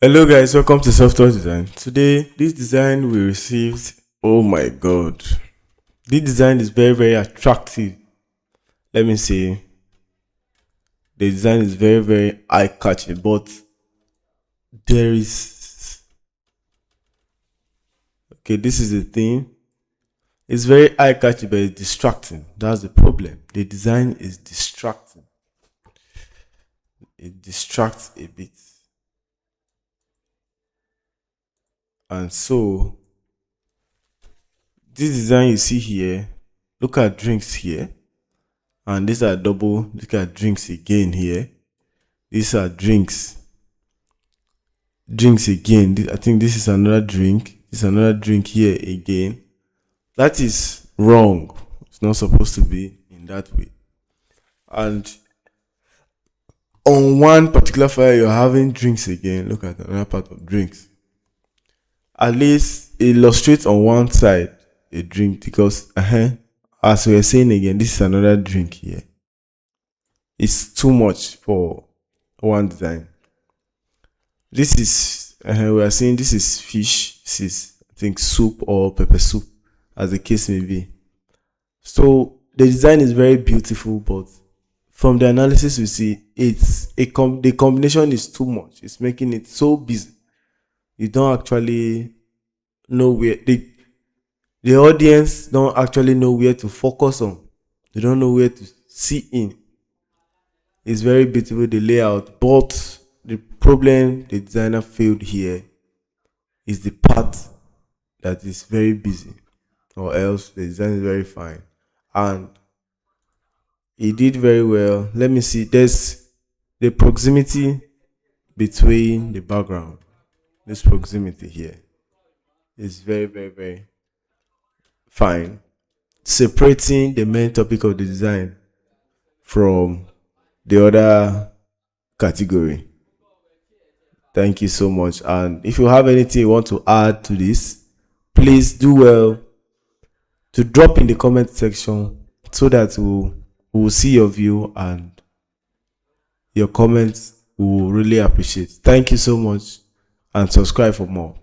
Hello guys, welcome to Software Design. Today, this design we received, oh my god. This design is very attractive. Let me say, the design is very eye-catching, but there is, okay, this is the thing. It's very eye-catching, but it's distracting. That's the problem. The design is distracting. It distracts a bit. And so, this design you see here, look at drinks here. And these are double. Look at drinks again here. These are drinks. Drinks again. I think this is another drink. This is another drink here again. That is wrong. It's not supposed to be in that way. And on one particular file, you're having drinks again. Look at another part of drinks. At least illustrate on one side a drink because, as we are saying again, this is another drink here. It's too much for one design. This is we are saying this is fish. This is, I think, soup or pepper soup, as the case may be. So the design is very beautiful, but from the analysis we see, the combination is too much. It's making it so busy. You don't actually know where the audience don't actually know where to focus on. They don't know where to see in. It's very beautiful, the layout, but the problem the designer failed here is the part that is very busy, or else the design is very fine. And he did very well. Let me see, there's the proximity between the background. This proximity here is very fine. Separating the main topic of the design from the other category. Thank you so much. And if you have anything you want to add to this, please do well to drop in the comment section so that we'll see your view, and your comments we will really appreciate. Thank you so much, and subscribe for more.